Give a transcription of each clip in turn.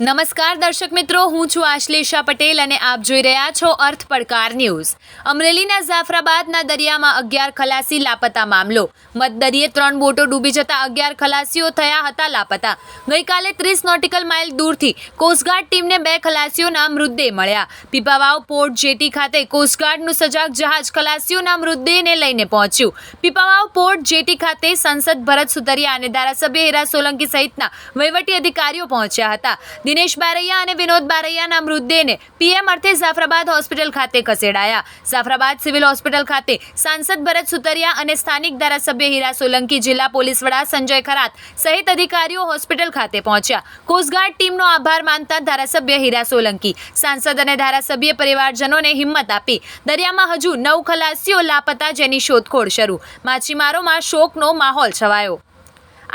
નમસ્કાર દર્શક મિત્રો, હું છું આશ્લેષા પટેલ અને આપ જોઈ રહ્યા છો અર્થ પડકાર ન્યૂઝ। અમરેલીના જાફરાબાદના દરિયામાં 11 ખલાસી લાપતા મામલો। મધદરિયે 3 બોટો ડૂબી જતા 11 ખલાસીઓ થયા હતા લાપતા। ગઈકાલે 30 નોટિકલ માઇલ દૂરથી કોસ્ટગાર્ડ ટીમને 2 ખલાસીઓના મૃતદેહ મળ્યા। પીપાવાવ પોર્ટ જેટી ખાતે કોસ્ટગાર્ડનું સજાગ જહાજ ખલાસીઓના મૃતદેહને લઈને પહોંચ્યું। પીપાવાવ પોર્ટ જેટી ખાતે સાંસદ ભરત સુતરિયા અને ધારાસભ્ય હીરા સોલંકી સહિતના વહીવટી અધિકારીઓ પહોંચ્યા હતા। દિનેશ બારૈયા અને વિનોદ બારૈયાના મૃતદેહને પીએમ અર્થે જાફરાબાદ હોસ્પિટલ ખાતે ખસેડાયા। જાફરાબાદ સિવિલ હોસ્પિટલ ખાતે સાંસદ ભરત સુતરિયા અને સ્થાનિક ધારાસભ્ય હીરા સોલંકી, જિલ્લા પોલીસ વડા સંજય ખરાત સહિત અધિકારીઓ હોસ્પિટલ ખાતે પહોંચ્યા। કોસ્ટગાર્ડ ટીમનો આભાર માનતા ધારાસભ્ય હીરા સોલંકી, સાંસદ અને ધારાસભ્ય પરિવારજનોને હિંમત આપી। દરિયામાં હજુ 9 ખલાસીઓ લાપતા, જેની શોધખોળ શરૂ। માછીમારોમાં શોકનો માહોલ છવાયો।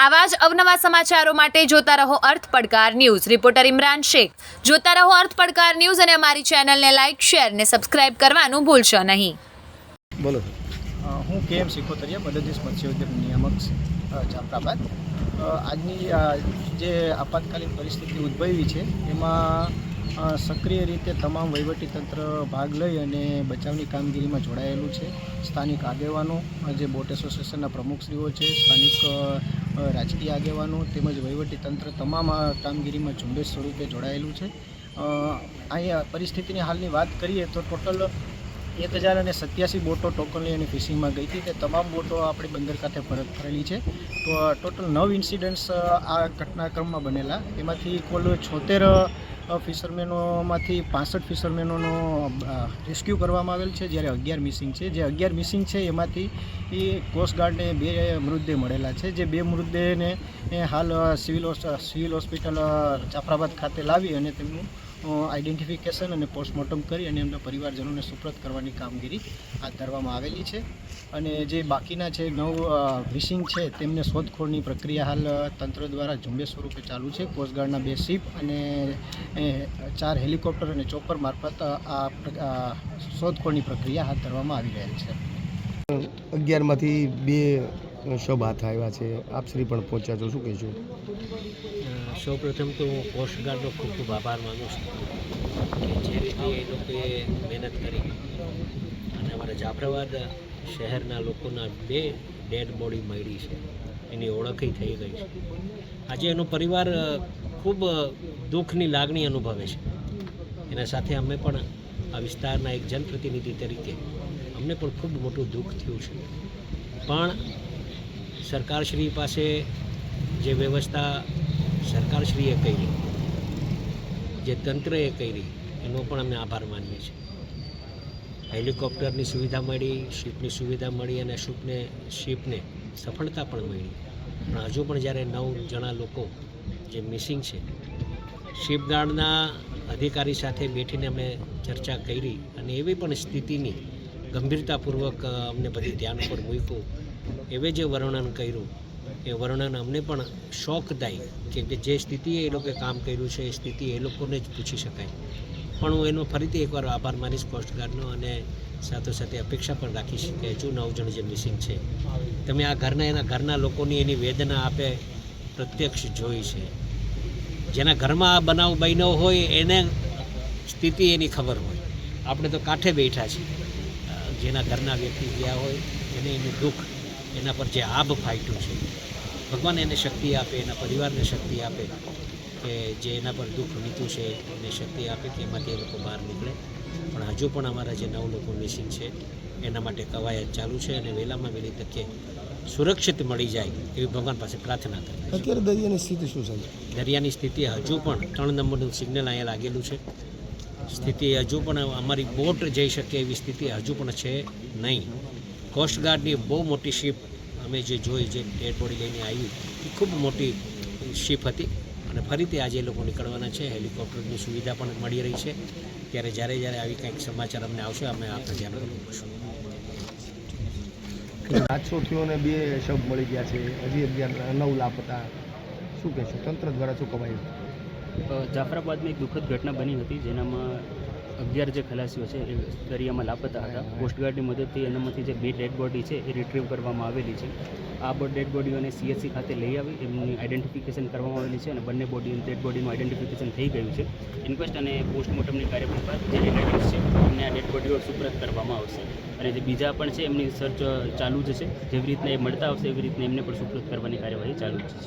આવા જ અવનવા સમાચારો માટે જોતા રહો અર્થ પડકાર ન્યૂઝ। રિપોર્ટર ઇમરાન શેખ। જોતા રહો અર્થ પડકાર ન્યૂઝ અને અમારી ચેનલને લાઇક, શેર ને સબસ્ક્રાઇબ કરવાનું ભૂલશો નહીં। બોલો। હું કેએમ સિકોતરિયા, મદદનીશ મત્સ્યોદ્યોગ નિયામક જાફરાબાદ। આજની જે આપાતકાલીન પરિસ્થિતિ ઉદ્ભવી છે એમાં સક્રિય રીતે તમામ વહીવટીતંત્ર ભાગ લઈ અને બચાવની કામગીરીમાં જોડાયેલું છે। સ્થાનિક આગેવાનો, જે બોટ એસોસિએશનના પ્રમુખશ્રીઓ છે, સ્થાનિક રાજકીય આગેવાનો તેમજ વહીવટીતંત્ર તમામ આ કામગીરીમાં ઝુંબેશ સ્વરૂપે જોડાયેલું છે। અહીંયા પરિસ્થિતિની હાલની વાત કરીએ તો ટોટલ 1087 બોટો ટોકનલી અને ફિશિંગમાં ગઈ હતી। તે તમામ બોટો આપણી બંદર ખાતે પરત ફરેલી છે। તો ટોટલ 9 ઇન્સિડન્ટ્સ આ ઘટનાક્રમમાં બનેલા। એમાંથી કુલ 76 ફિશરમેનોમાંથી 65 ફિશરમેનોનો રેસ્ક્યુ કરવામાં આવેલ છે, જ્યારે 11 મિસિંગ છે। જે 11 મિસિંગ છે એમાંથી કોસ્ટગાર્ડને 2 મૃતદેહ મળેલા છે। જે 2 મૃતદેહને હાલ સિવિલ હોસ્પિટલ જાફરાબાદ ખાતે લાવી અને તેમનું આઈડેન્ટિફિકેશન અને પોસ્ટમોર્ટમ કરી અને એમના પરિવારજનોને સુપ્રત કરવાની કામગીરી હાથ ધરવામાં આવેલી છે। અને જે બાકીના છે 9 મિસિંગ છે તેમને શોધખોળની પ્રક્રિયા હાલ તંત્ર દ્વારા ઝુંબેશ સ્વરૂપે ચાલુ છે। કોસ્ટગાર્ડના 2 શિપ અને 4 હેલિકોપ્ટર અને ચોપર મારફત આ શોધખોળની પ્રક્રિયા હાથ ધરવામાં આવી રહેલ છે। 11માંથી 2 શબ હાથ આવ્યા છે। આપ શ્રી પણ પહોંચ્યા છો, શું કહેશો? સૌપ્રથમ તો હું કોસ્ટગાર્ડનો ખૂબ ખૂબ આભાર માનું છું કે જે રીતે એ લોકોએ મહેનત કરી અને અમારા જાફરાબાદ શહેરના લોકોના 2 ડેડ બોડી મળી છે, એની ઓળખી થઈ ગઈ છે। આજે એનો પરિવાર ખૂબ દુઃખની લાગણી અનુભવે છે। એના સાથે અમે પણ આ વિસ્તારના એક જનપ્રતિનિધિ તરીકે અમને પણ ખૂબ મોટું દુઃખ થયું છે। પણ સરકારશ્રી પાસે જે વ્યવસ્થા સરકારશ્રીએ કરી, જે તંત્રએ કરી, એનો પણ અમે આભાર માનીએ છીએ। હેલિકોપ્ટરની સુવિધા મળી, શિપની સુવિધા મળી અને શિપને સફળતા પણ મળી। પણ હજુ પણ જ્યારે 9 જણા લોકો જે મિસિંગ છે, શિપગાર્ડના અધિકારી સાથે બેઠીને અમે ચર્ચા કરી અને એવી પણ સ્થિતિની ગંભીરતાપૂર્વક અમને બધી ધ્યાન પર મૂક્યું, એવે જે વર્ણન કર્યું એ વર્ણન અમને પણ શોકદાયી, કેમ કે જે સ્થિતિએ એ લોકોએ કામ કર્યું છે એ સ્થિતિ એ લોકોને જ પૂછી શકાય। પણ હું એનો ફરીથી એકવાર આભાર માનીશ કોસ્ટગાર્ડનો અને સાથે અપેક્ષા પણ રાખીશ કે હજુ 9 જણ જે મિસિંગ છે તમે આ એના ઘરના લોકોની એની વેદના આપે પ્રત્યક્ષ જોઈ છે। જેના ઘરમાં આ બનાવ બન્યો હોય એને સ્થિતિ એની ખબર હોય। આપણે તો કાંઠે બેઠા છીએ, જેના ઘરના વ્યક્તિ ગયા હોય એને એનું દુઃખ, એના પર જે આભ ફાટ્યું છે, ભગવાન એને શક્તિ આપે, એના પરિવારને શક્તિ આપે કે જે એના પર દુઃખ વીત્યું છે એને શક્તિ આપે કે એમાંથી એ લોકો બહાર નીકળે। પણ હજુ પણ અમારા જે 9 લોકો મિસિંગ છે એના માટે કવાયત ચાલુ છે અને વહેલામાં વહેલી તકે સુરક્ષિત મળી જાય એવી ભગવાન પાસે પ્રાર્થના કરીએ। અત્યારે દરિયાની સ્થિતિ શું છે? દરિયાની સ્થિતિ હજુ પણ 3 નંબરનું સિગ્નલ અહીંયા લાગેલું છે। સ્થિતિ હજુ પણ અમારી બોટ જઈ શકે એવી સ્થિતિ હજુ પણ છે નહીં। કોસ્ટગાર્ડની બહુ મોટી શિપ અમે જે જોઈ, જે ડેડ બોડી લઈને આવી, એ ખૂબ મોટી શિપ હતી અને ફરીથી આજે એ લોકો નીકળવાના છે। હેલિકોપ્ટરની સુવિધા પણ મળી રહી છે। ત્યારે જ્યારે આવી કંઈક સમાચાર અમને આવશે અમે આપને ધ્યાન રાખીશું। 700 થયો અને 2 શબ મળી ગયા છે, હજી 9 લાપતા, શું કહેશો? તંત્ર દ્વારા શું કવાયું? જાફરાબાદમાં એક દુઃખદ ઘટના બની હતી, જેનામાં 11 જે ખલાસીઓ છે એ દરિયામાં લાપતા હતા. કોસ્ટગાર્ડની મદદથી એનામાંથી જે 2 ડેડ બોડી છે એ રિટ્રીવ કરવામાં આવેલી છે. આ ડેડ બોડીઓને CSC ખાતે લઈ આવી એમની આઈડેન્ટિફિકેશન કરવામાં આવેલી છે અને બંને ડેડ બોડીનું આઈડેન્ટિફિકેશન થઈ ગયું છે. ઇન્ક્વેસ્ટ અને પોસ્ટમોર્ટમની કાર્યવાહી બાદ જે રિલેટિવ્સ છે એમને આ ડેડ બોડીઓ સુપ્રત કરવામાં આવશે અને જે બીજા પણ છે એમની સર્ચ ચાલુ જ છે. જેવી રીતના એ મળતા આવશે એવી રીતના એમને પણ સુપ્રત કરવાની કાર્યવાહી ચાલુ જ છે.